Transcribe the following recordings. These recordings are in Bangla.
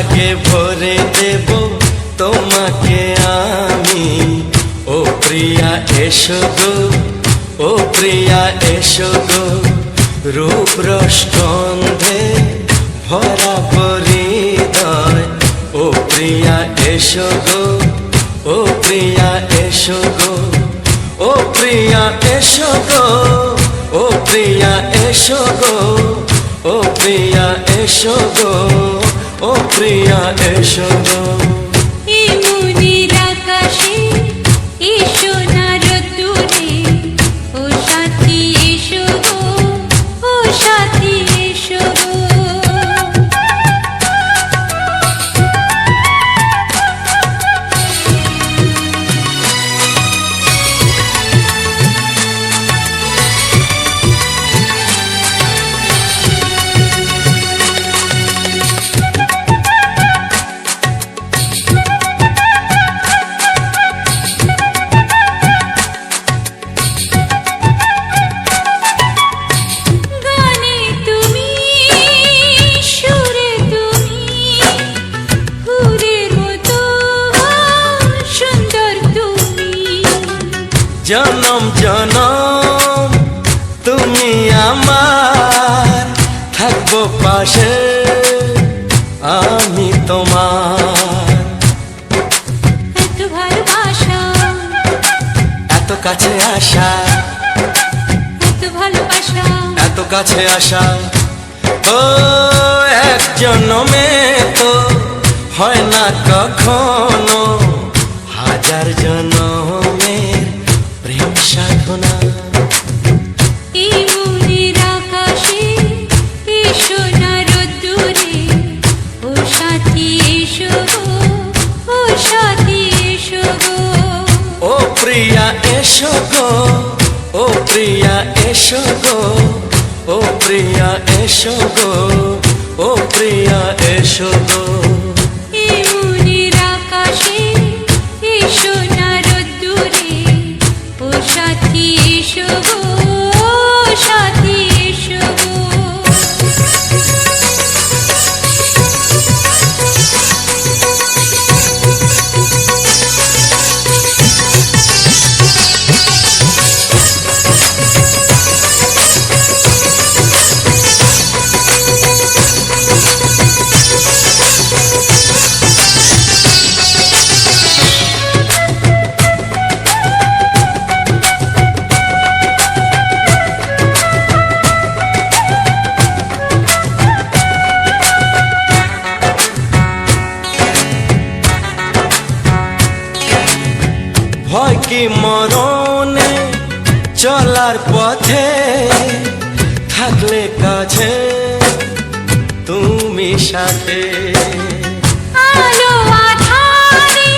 সোহাগে ভরে দেব তোমাকে আমি। ও প্রিয়া এসো গো, ও প্রিয়া এসো গো, রূপ রস গন্ধে ভরা হৃদয়। ও প্রিয়া এসো গো, ও প্রিয়া এসো গো, ও প্রিয়া এসো গো, ও প্রিয়া এসো গো, ও প্রিয়া এসো গো, ও প্রিয়া এসো গো। এই মনের আকাশে এসো না রোদ্দুরে, ও সাথী এসো গো, ও সাথী এসো গো। জনম জনম তুমি আমার, থাকবো পাশে আমি তোমার। এত ভালোবাসা, এত কাছে আসা, এত ভালোবাসা, এত কাছে আসা। ও এক জন্মে তো হয় না কখনো, হাজার জন্মের প্রেম সাধনা। এই মনের আকাশে এসো না রোদ্দুরে, ও সাথী এসো গো, ও সাথী এসো গো। ও প্রিয়া এসো গো, ও প্রিয়া এসো গো, ও প্রিয়া এসো গো, ও প্রিয়া এসো গো। এই মনের আকাশে এসো না রোদ্দুরে, ও সাথী এসো গো, ও সাথী এসো গো। ভয় কি মরণে চলার পথে, থাকলে কাছে তুমি সাথে। আলো আঁধারে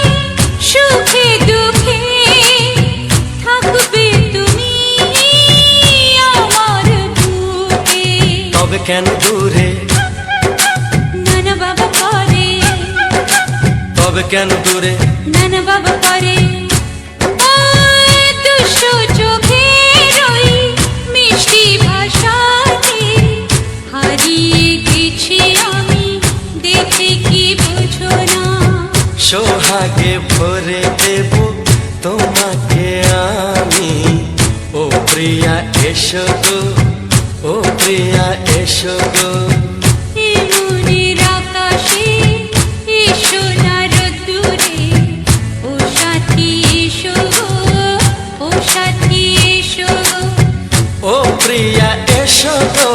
সুখে দুঃখে থাকবে তুমি আমার বুকে। তবে কেন দূরে, নানা বাবা করে, তবে কেন দূরে, নানা বাবা করে। ওই দুষ্ট চোখের ওই মিষ্টি ভাষাতে হারিয়ে গেছি আমি, দেখে কি বোঝো না। সোহাগে ভরে দেব তোমাকে আমি। ও প্রিয়া এসো গো, ও প্রিয়া এসো গো। এই মনের আকাশে এসো না রোদ্দুরে, ও সাথী এসো গো, ও সাথী এসো গো। ও প্রিয়া এসো গো,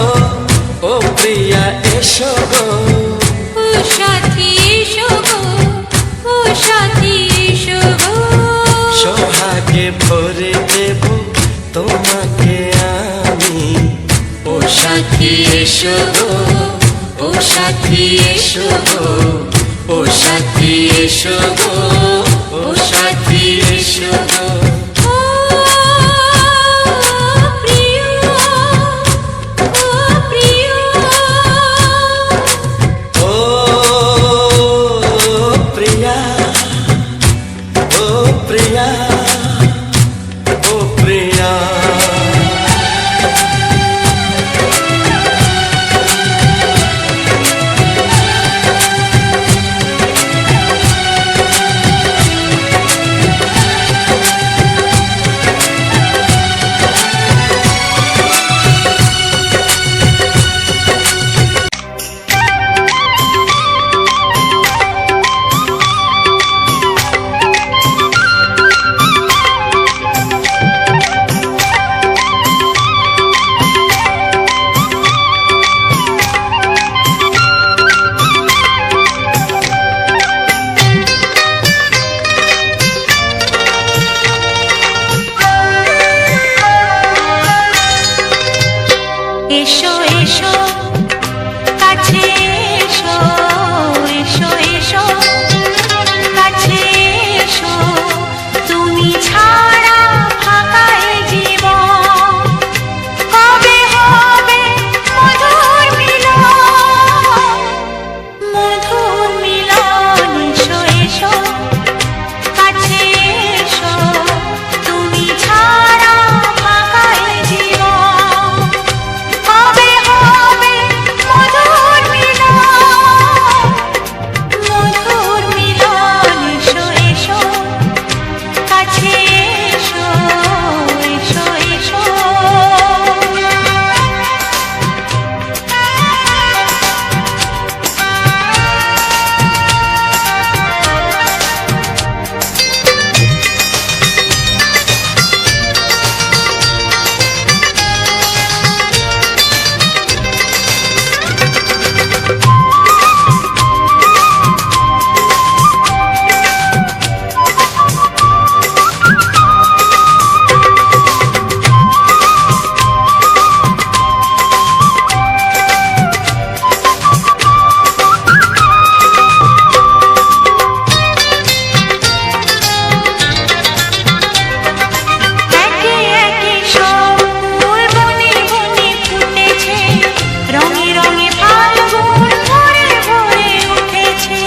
ও প্রিয়া এসো গো, ও সাথী এসো গো, ও সাথী এসো গো। সোহাগে ভরে দেব তোমাকে আমি। ও সাথী এসো গো, ও সাথী এসো গো, ও সাথী এসো গো, ও সাথী এসো গো। ও প্রিয়, ও প্রিয়, ও প্রিয়া, ও প্রিয়া, ও প্রিয়া। এসো কাছে এসো এসো এসো কাছে এসো তুমি ছাড়া ফাঁকা এই জীবন কবে হবে মধুর মিলন এসো এসো কাছে এসো তুমি ছাড়া ফাঁকা এই জীবন কবে হবে মধুর মিলন এসো এসো কাছে এসো এসো এসো একে একে সব ফুল বনে বনে ফুটেছে রঙে রঙে ফাল্গুন ভরে ভরে উঠেছে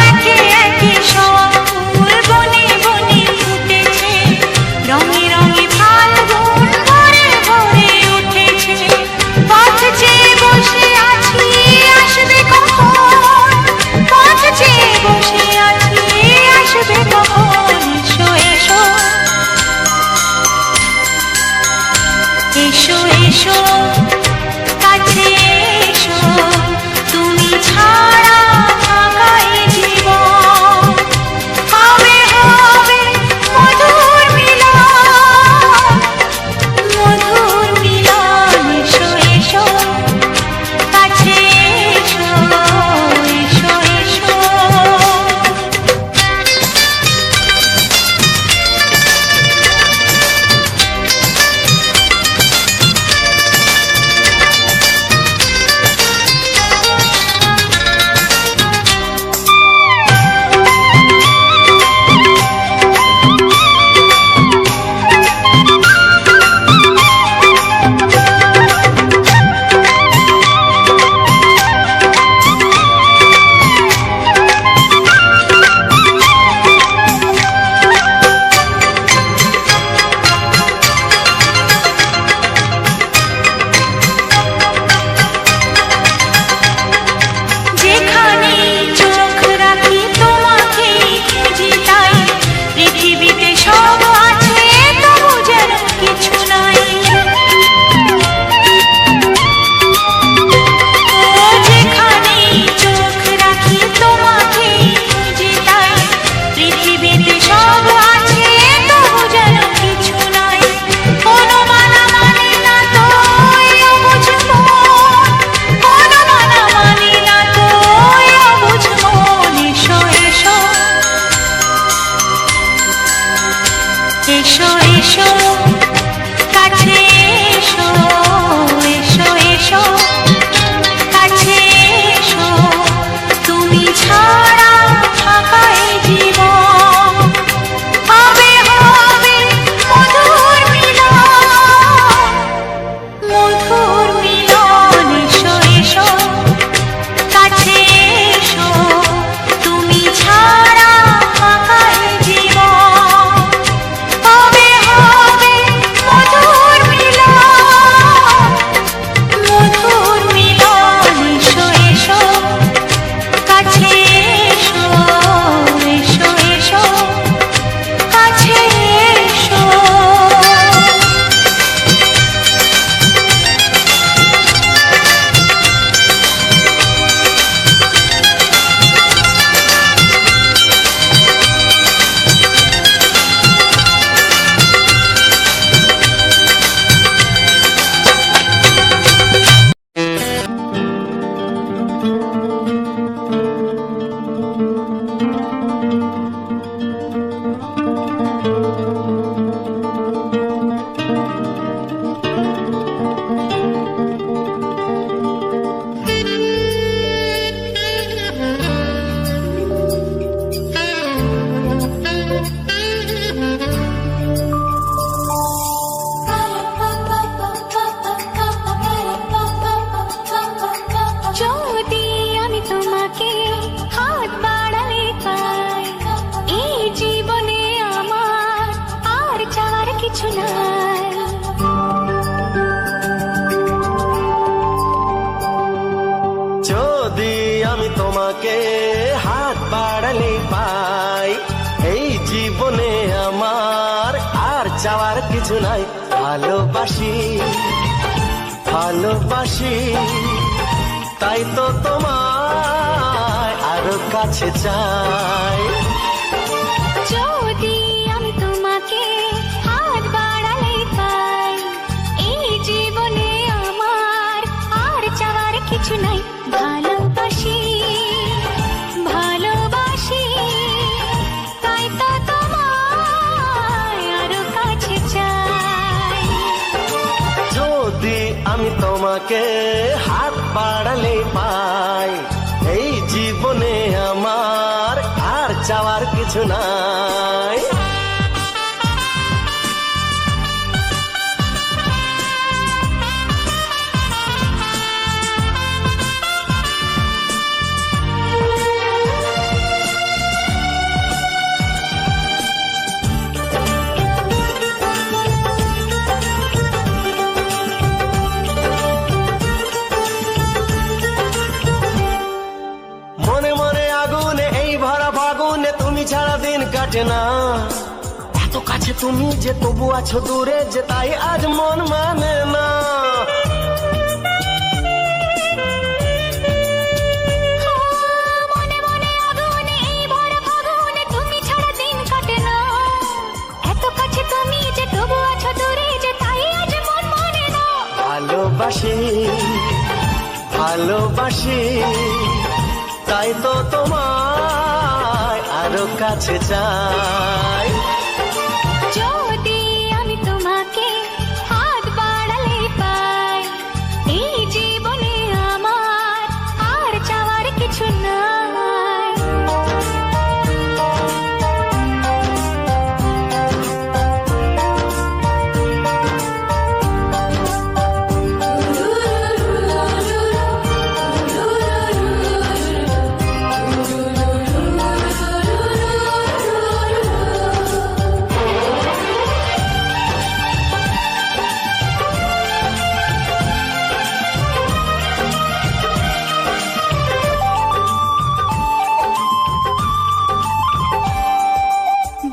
একে একে সব ফুল বনে বনে ফুটেছে রঙে রঙে ফাল্গুন ভরে ভরে উঠেছে পথ চেয়ে বসে আছি আসবে কখন পথ চেয়ে বসে আছি আসবে কখন এসো এসো এসো এসো কাছে এসো তুমি ছাড়া ফাঁকা এই জীবন কবে হবে মধুর মিলন এসো এসো কাছে এসো এসো এসো কিছু নাই। ভালোবাসি ভালোবাসি তাই তো তোমায় আরো কাছে চাই। যদি আমি তোমাকে হাত বাড়ালে পাই, এই জীবনে আমার আর চাওয়ার কিছু নাই। ভালোবাসি ভালোবাসি তাই তো তোমায় আরো কাছে চাই। যদি আমি তোমাকে হাত বাড়ালে পাই, এই জীবনে আমার আর চাওয়ার কিছু নাই। মনে মনে আগুনে এই ভরা ফাগুনে তুমি ছাড়া দিন কাটে না। এত কাছে তুমি যে তবু আছো দূরে, যে তাই আজ মন মানে না। মনে মনে আগুনে এই ভরা ফাগুনে তুমি ছাড়া দিন কাটে না। এত কাছে তুমি যে তবু আছো দূরে, যে তাই আজ মন মানে না। ভালোবাসি ভালোবাসি তাই তো তোমায় আরো কাছে চাই। যদি আমি তোমাকে হাত বাড়ালে পাই, এই জীবনে আমার আর চাওয়ার কিছু নাই।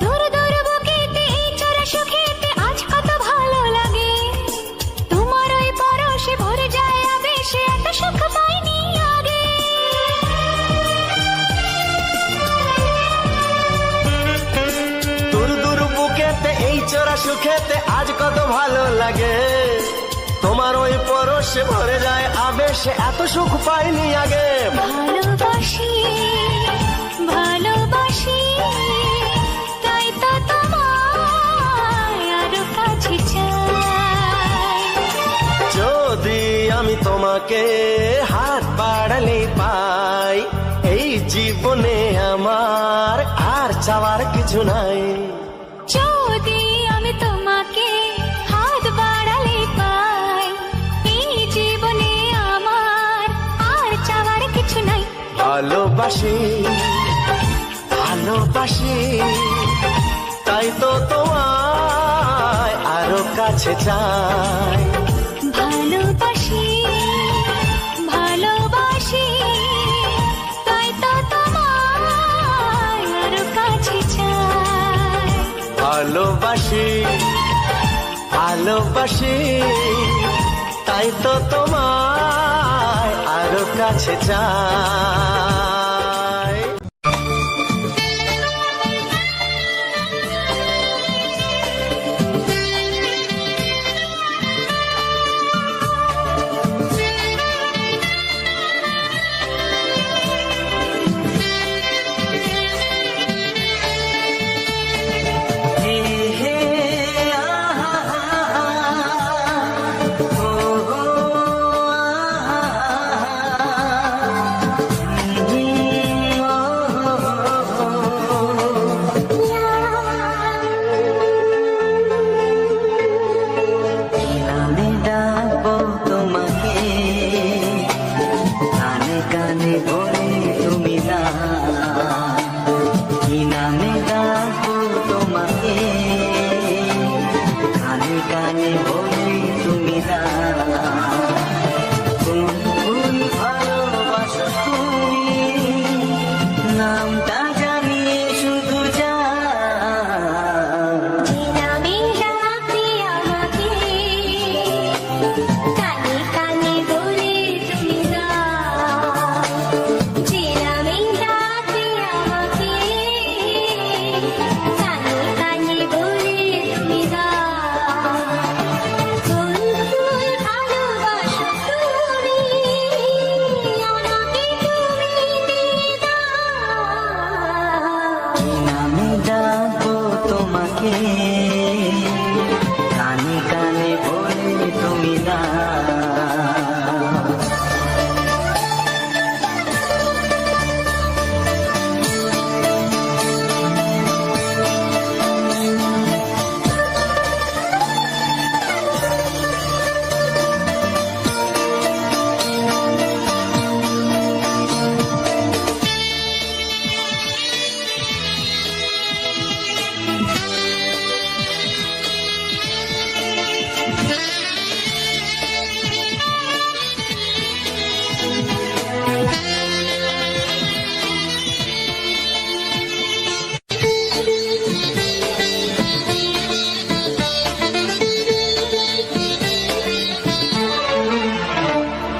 দূর দূর বুকেতে এই চোরা সুখেতে আজ কত ভালো লাগে। তোমার ওই পরশে ভরে যায় আবেশে, এত সুখ পাইনি আগে। দূর দূর বুকেতে এই চোরা সুখেতে আজ কত ভালো লাগে। তোমার ওই পরশে ভরে যায় আবেশে, এত সুখ পাইনি আগে। ভালোবাসি ভালোবাসি তাই তো তোমায় আরো কাছে চাই। যদি আমি তোমাকে হাত বাড়ালে পাই, এই জীবনে আমার আর চাওয়ার কিছু নাই। যদি আমি তোমাকে হাত বাড়ালে পাই, এই জীবনে আমার আর চাওয়ার কিছু নাই। ভালোবাসি ভালোবাসি তাই তো তোমায় আরো কাছে চাই। ভালোবাসি ভালোবাসি তাই তো তোমায় আরো কাছে চাই। ভালোবাসি ভালোবাসি তাই তো তোমায় আরো কাছে চাই। কানে বলি তুমি না। কানে কানে বলে তুমি দাও যে নামেই ডাকে আমাকে, কানে কানে বলে তুমি দাও কোন ফুল ভালোবাসো তুমি, আমাকে তুমি দিয়ে দাও। নামে ডাকবো তোমাকে, কানে কানে বলে তুমি দাও।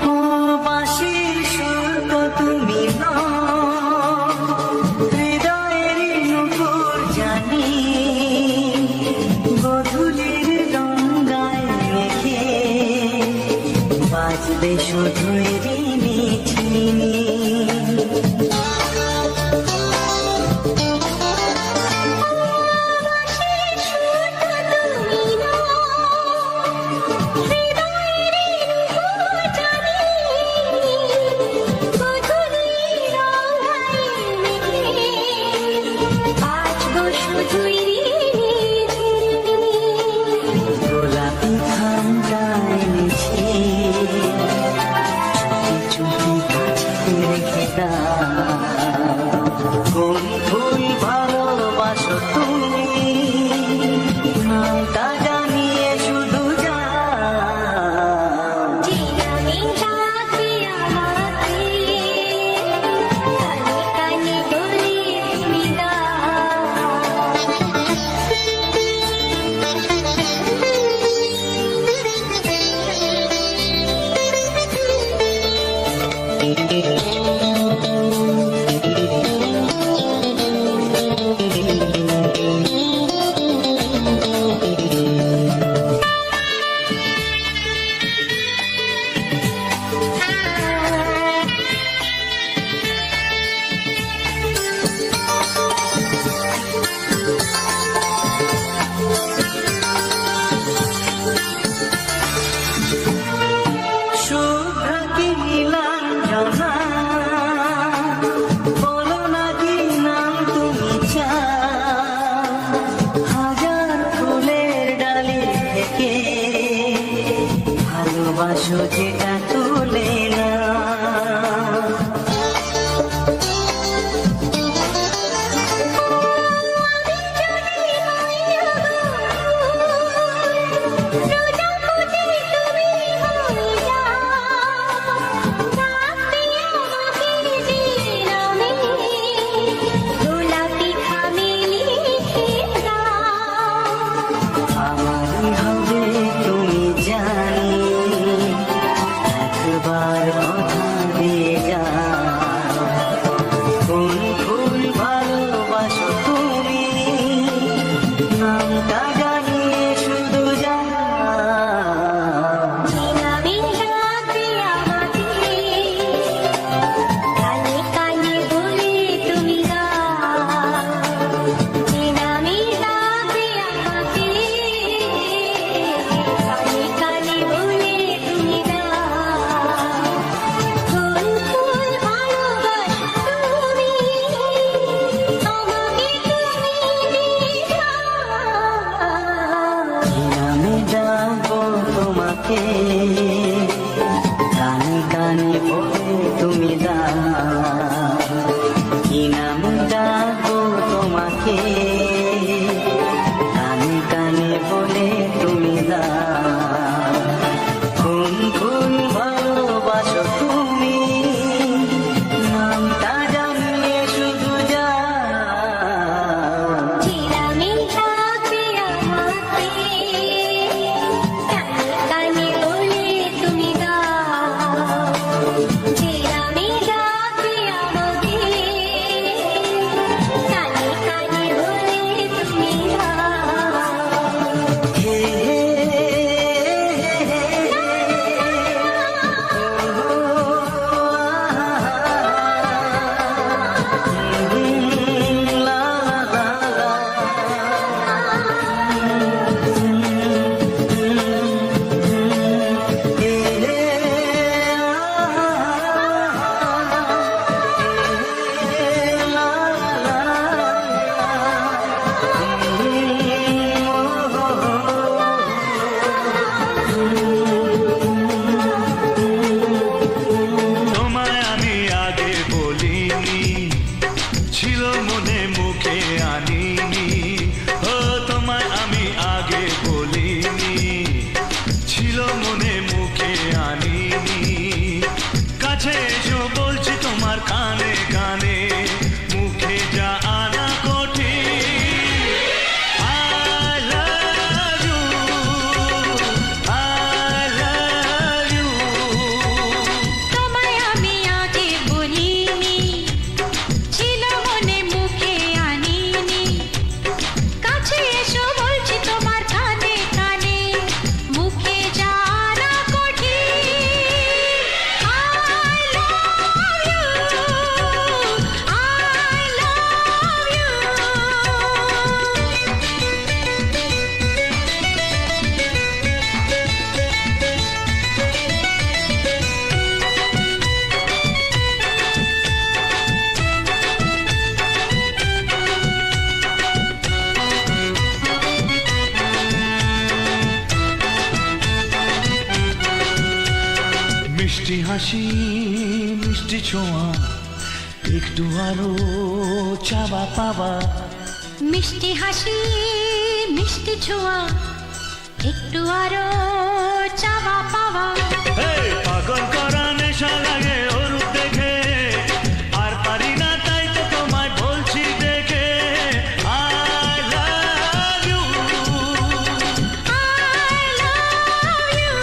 ও বাঁশির সুর তো তুমি নও, হৃদয়ের নুপুর জানি, গধূলির গঙ্গায় মেখে বাজবে শুধুই রিনি ঝিনি। গোলাপি খামটা এনেছি, চুপি চুপি কাছে রেখে দাও। কোন ফুল ভালোবাসো তুমি, নামটা জানিয়ে শুধু যাও। যে নামেই ডাকে আমাকে, কানে কানে বলে তুমি শুভ্র কি নীলাঞ্জনা, বলো না কি নাম তুমি চাও। হাজার ফুলের ডালি থেকে ভালোবাসো যেটা তুলে না। গোলাপি খামে লিখে দাও। আমারই হবে তুমি জানি, মিষ্টি হাসি মিষ্টি ছোঁয়া একটু আরো চাওয়া পাওয়া মিষ্টি হাসি মিষ্টি ছোঁয়া একটু আরো চাওয়া পাওয়া এই পাগল করা নেশা লাগে ওর রূপ দেখে আর পারি না তাই তো তোমায় বলছি দেখে I love you I love you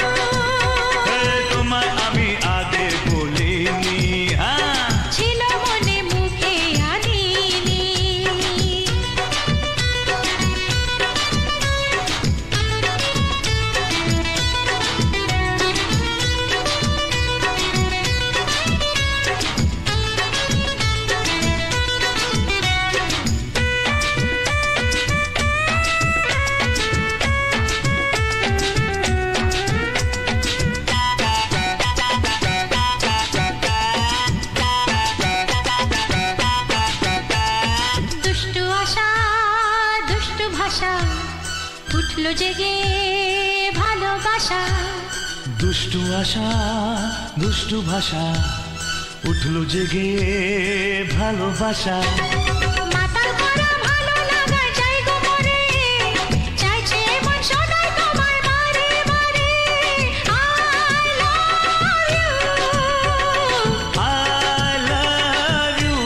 তোমায় আমি আগে বলিনি হ্যাঁ ছিল মনে মুখে আনিনি দুষ্টু আশা দুষ্টু ভাষা উঠলো জেগে ভালোবাসা দুষ্টু আশা দুষ্টু ভাষা উঠলো জেগে ভালোবাসা মাতাল করা ভালো লাগা চাই গো মরে চাইছে মন শোনাই তোমার বারে বারে I love you I love you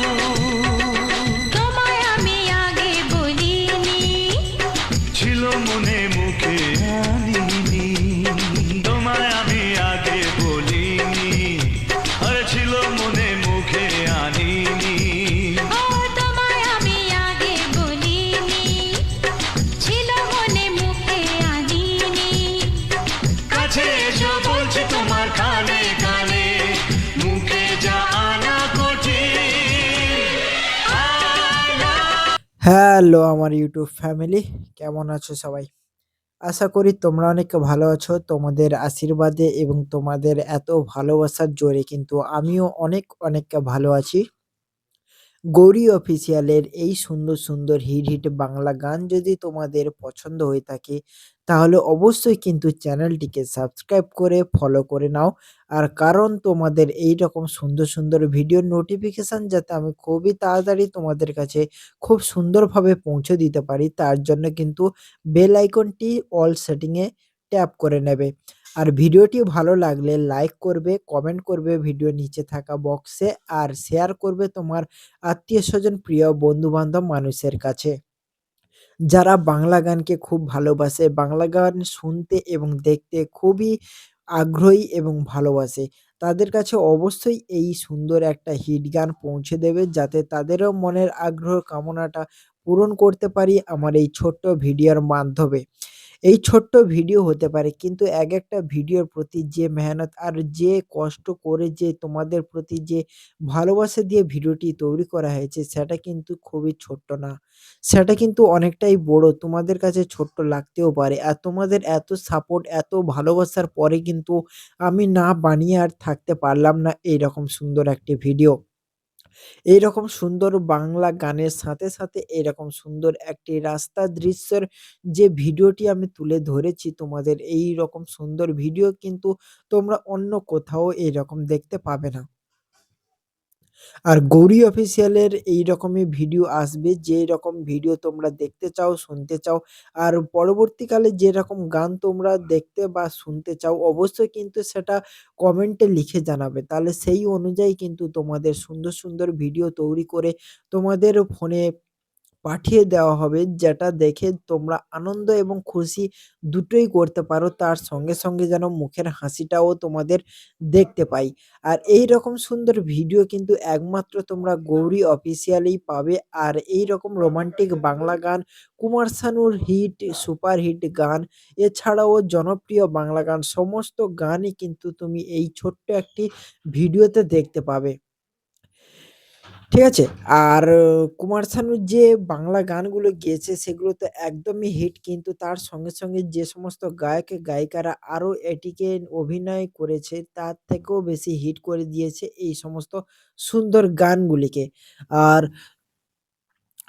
তোমায় আমি আগে বলিনি ছিল মনে মুখে আনিনি তোমায় আমি আগে বলিনি আরে ছিল মনে মুখে আনিনি ও তোমায় আমি আগে বলিনি ছিল মনে মুখে আনিনি কাছে এসো বলছি তোমার কানে কানে মুখে যা আনা কঠিন আই লাভ হ্যালো আমার ইউটিউব ফ্যামিলি, কেমন আছো সবাই? আশা করি তোমরা অনেক ভালো আছো। তোমাদের আশীর্বাদে এবং তোমাদের এত ভালোবাসার জোরে কিন্তু আমিও অনেক অনেক ভালো আছি। গৌরী অফিসিয়ালের এই সুন্দর সুন্দর হিট হিট বাংলা গান যদি তোমাদের পছন্দ হয়ে থাকে তাহলে অবশ্যই কিন্তু চ্যানেলটিকে সাবস্ক্রাইব করে ফলো করে নাও। আর কারণ তোমাদের এই রকম সুন্দর সুন্দর ভিডিওর নোটিফিকেশান যাতে আমি খুবই তাড়াতাড়ি তোমাদের কাছে খুব সুন্দরভাবে পৌঁছে দিতে পারি, তার জন্য কিন্তু বেল আইকনটি অল সেটিংয়ে ট্যাপ করে নেবে। আর ভিডিওটি ভালো লাগলে লাইক করবে, কমেন্ট করবে ভিডিও নিচে থাকা বক্সে, আর শেয়ার করবে তোমার আত্মীয়স্বজন, প্রিয় বন্ধু-বান্ধব মানুষের কাছে। যারা বাংলা গানকে খুব ভালোবাসে, বাংলা গান শুনতে এবং দেখতে খুবই আগ্রহী এবং ভালোবাসে, তাদের কাছে অবশ্যই এই সুন্দর একটা হিট গান পৌঁছে দেবে, যাতে তাদেরও মনের আগ্রহ কামনাটা পূরণ করতে পারি আমার এই ছোট্ট ভিডিওর মাধ্যমে। এই ছোট্ট ভিডিও হতে পারে কিন্তু একটা ভিডিওর প্রতি যে মেহনত আর যে কষ্ট করে যে তোমাদের প্রতি যে ভালোবাসা দিয়ে ভিডিওটি তৈরি করা হয়েছে সেটা কিন্তু খুবই ছোট্ট না। সেটা কিন্তু অনেকটাই বড়। তোমাদের কাছে ছোট্ট লাগতেও পারে। আর তোমাদের এত সাপোর্ট, এত ভালোবাসার পরে কিন্তু আমি না বানিয়ে আর থাকতে পারলাম না এইরকম সুন্দর একটি ভিডিও। এইরকম সুন্দর বাংলা গানের সাথে সাথে এরকম সুন্দর একটি রাস্তার দৃশ্যের যে ভিডিওটি আমি তুলে ধরেছি তোমাদের, এইরকম সুন্দর ভিডিও কিন্তু তোমরা অন্য কোথাও এইরকম দেখতে পাবে না। আর গৌরী অফিসিয়ালের এইরকমই ভিডিও আসবে, যেরকম ভিডিও তোমরা দেখতে চাও, শুনতে চাও, আর পরবর্তীকালে যেরকম গান তোমরা দেখতে বা শুনতে চাও অবশ্যই কিন্তু সেটা কমেন্টে লিখে জানাবে। তাহলে সেই অনুযায়ী কিন্তু তোমাদের সুন্দর সুন্দর ভিডিও তৈরি করে তোমাদের ফোনে পাঠিয়ে দেওয়া হবে, যেটা দেখে তোমরা আনন্দ এবং খুশি দুটোই করতে পারো। তার সঙ্গে সঙ্গে যেন মুখের হাসিটাও তোমাদের দেখতে পাই। আর এইরকম সুন্দর ভিডিও কিন্তু একমাত্র তোমরা গৌরী অফিসিয়ালেই পাবে। আর এইরকম রোমান্টিক বাংলা গান, কুমার শানুর হিট, সুপার হিট গান, এছাড়াও জনপ্রিয় বাংলা গান, সমস্ত গানই কিন্তু তুমি এই ছোট্ট একটি ভিডিওতে দেখতে পাবে। ঠিক আছে? আর কুমার শানুর যে বাংলা গানগুলো গেয়েছে সেগুলো তো একদমই হিট, কিন্তু তার সঙ্গে সঙ্গে যে সমস্ত গায়ক গায়িকারা আরও এটিকে অভিনয় করেছে তার থেকেও বেশি হিট করে দিয়েছে এই সমস্ত সুন্দর গানগুলিকে। আর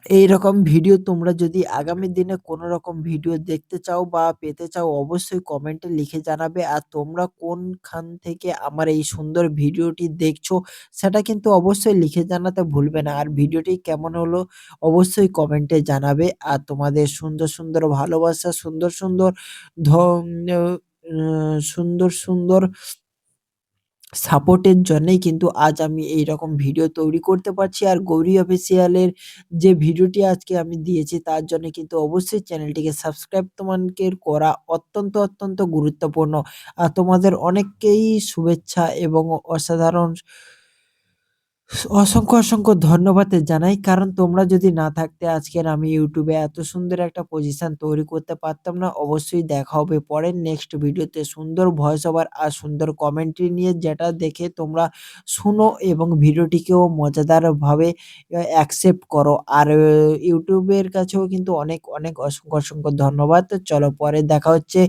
এইরকম ভিডিও তোমরা যদি আগামী দিনে কোনো রকম ভিডিও দেখতে চাও বা পেতে চাও অবশ্যই কমেন্টে লিখে জানাবে। আর তোমরা কোনখান থেকে আমার এই সুন্দর ভিডিওটি দেখছো সেটা কিন্তু অবশ্যই লিখে জানাতে ভুলবে না। আর ভিডিওটি কেমন হলো অবশ্যই কমেন্টে জানাবে। আর তোমাদের সুন্দর, সুন্দর ভালোবাসা, সুন্দর, সুন্দর ধ সুন্দর, সুন্দর সাপোর্টের জন্যই কিন্তু আজ আমি এইরকম ভিডিও তৈরি করতে পারছি। আর গৌরী অফিসিয়ালের যে ভিডিওটি আজকে আমি দিয়েছি তার জন্য কিন্তু অবশ্যই চ্যানেলটিকে সাবস্ক্রাইব তোমাদের করা অত্যন্ত, অত্যন্ত গুরুত্বপূর্ণ। আর তোমাদের অনেককেই শুভেচ্ছা এবং অসাধারণ অসংখ্য, অসংখ্য ধন্যবাদ জানাই। কারণ তোমরা যদি না থাকতে আজকের আমি YouTube এ এত সুন্দর একটা পজিশন তৈরি করতে পারতাম না। অবশ্যই দেখা হবে পরের নেক্সট ভিডিওতে সুন্দর ভয়েস ওভার আর সুন্দর কমেন্ট্রি নিয়ে, যেটা দেখে তোমরা শুনো এবং ভিডিওটিকেও মজাদারভাবে অ্যাকসেপ্ট করো। আর YouTube এর কাছেও কিন্তু অনেক, অনেক অসংখ্য, অসংখ্য ধন্যবাদ। তো চলো পরে দেখা হচ্ছে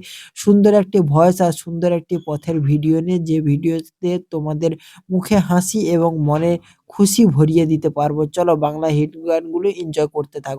সুন্দর একটি ভয়েস আর সুন্দর একটি পথের ভিডিও নিয়ে, যে ভিডিওতে তোমাদের মুখে হাসি এবং মনে খুশি ভরিয়ে দিতে পারবো। চলো বাংলা হিট গানগুলো এনজয় করতে থাকো।